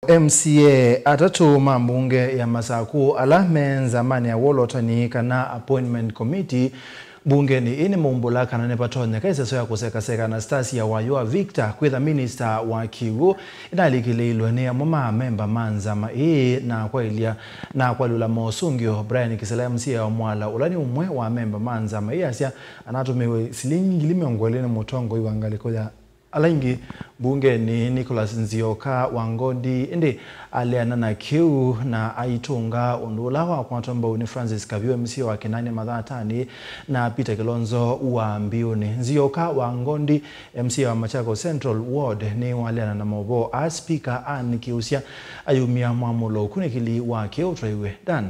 MCA atatu mambunge ya Masaku ala menzamani ya wolotani kana appointment committee bunge ni ini mumbula kana nepatonya kaisa soya kuseka Anastasia Wayoa Victor kwitha minister wa Kiwu inalikililwe ni mama member manzama na kwa ilia na kwa lula mosungio Brian Kisela MCA wa Mwala ulani umwe wa member manzama asya anatumiwe silingi limeongoleni mutongo iwangaliko ya alaingi bunge ni Nicholas Nzioka Wangondi indi aliana na Kiu na aitunga undula wa kwatomba ni Francis Kaviwe MCA wa Kinani Madhatani na Peter Kilonzo wa Mbiuni. Nzioka Wangondi MCA wa Machakos Central Ward ni waliana na mobo a speaker Anne Kiusia ayumia mwamulo kunikili wa Kiu Traiwe Dan.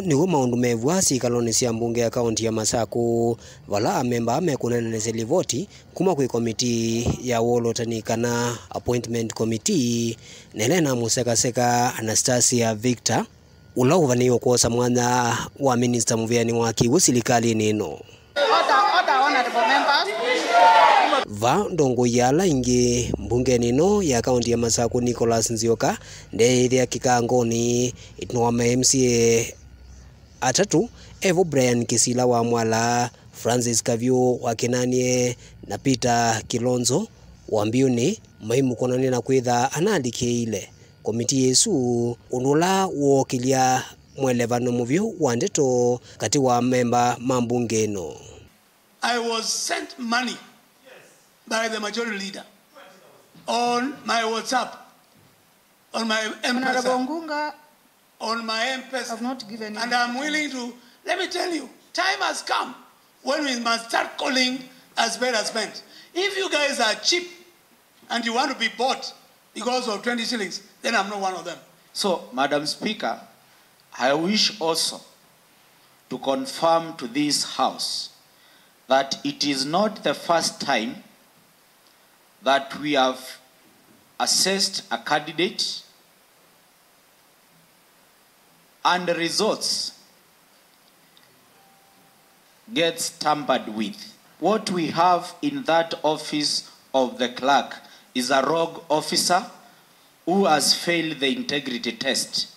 Ni maundu mevuasi kaloni cia mbunge ya kaunti ya Masaku vala memba amekunenanese voti kuma kwi komiti ya wolotani kana appointment committee nelena museka Anastasia Victor ula uvaniyo kuosa mwana wa minister muviani wa Kiwu silikali nino va ndongo yala ingi mbunge nino ya kaunti ya Masaku Nicholas Nzioka ndeithia kikangoni itnoma MCA atatu Evo Brian Kisila wa Mwala, Francis Kaviwe wa Kinani na Peter Kilonzo wa Mbiuni maimu konani na kwitha anandike ile komiti yesu unula wokilia mwelevano muvyo wa ndeto kati wa memba mambunge no. I was sent money by the majority leader on my WhatsApp, on my M-Pesa, on my M-Pesa. I've not given and I'm willing to, let me tell you, time has come when we must start calling as bad as meant. If you guys are cheap and you want to be bought because of 20 shillings, then I'm not one of them. So, Madam Speaker, I wish also to confirm to this House that it is not the first time that we have assessed a candidate and the results gets tampered with. What we have in that office of the clerk is a rogue officer who has failed the integrity test.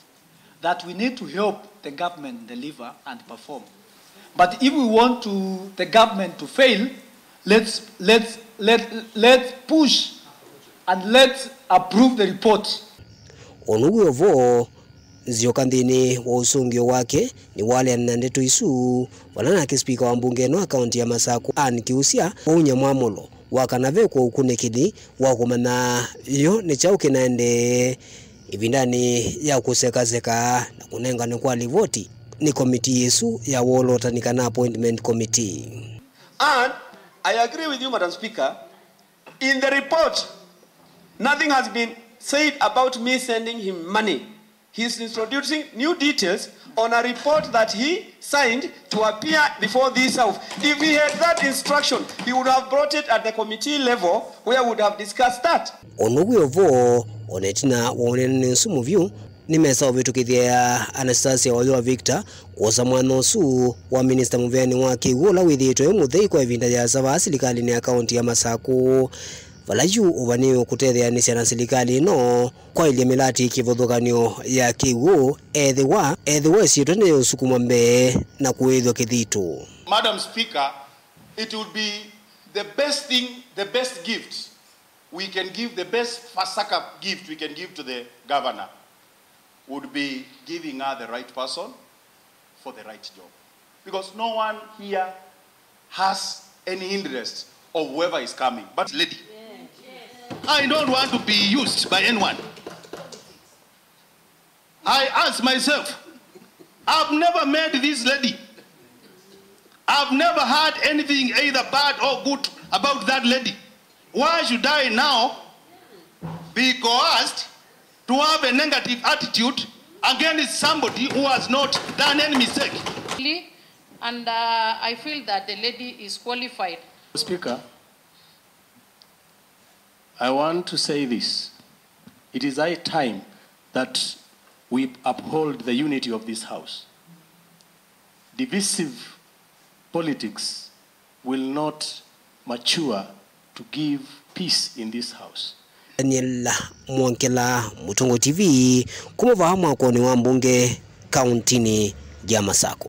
That we need to help the government deliver and perform. But if we want the government to fail, let's push and let's approve the report. Onuguovo Nzioka ndini wa usungio wake ni wale anandeto isu walana speaker wa mbunge no akaunti ya Masaku Anne Kiusia unya mwamulo wakanave kwa ukunekili wakumana iyo ni chauke naende ibindani ya kuseka na kunenga ni kwa livoti ni komiti yesu ya wolotani kana appointment committee. And I agree with you, Madam Speaker. In the report, nothing has been said about me sending him money. He's introducing new details on a report that he signed to appear before this House. If he had that instruction, he would have brought it at the committee level where we would have discussed that. Onuguovo onetina wonene nsumu vyu nimesa obitukithia Anastasia Wayoa Victor kuosa mwana su wa minister muviani wa Kiwu la withitwe muthei kwa ivinda ya sava silikali ni akaunti ya Masaku valaju uvaniyo kutetheanisya na silikali no kwa ilia milati kivothokanio ya Kiwu ethiwa sietwe ni usukuma mbee na kuithwa kithito. Madam Speaker, it would be the best thing, the best gift we can give, the best Pasaka gift we can give to the governor would be giving her the right person for the right job. Because no one here has any interest of whoever is coming. But lady, I don't want to be used by anyone. I ask myself, I've never met this lady. I've never heard anything either bad or good about that lady. Why should I now be coerced to have a negative attitude against somebody who has not done any mistake? And I feel that the lady is qualified. Speaker, I want to say this. It is high time that we uphold the unity of this House. Divisive politics will not mature to give peace in this House. Daniel Mwankela, Mutungo TV, kumava mwakoni wa mbunge kauntini ya Masako.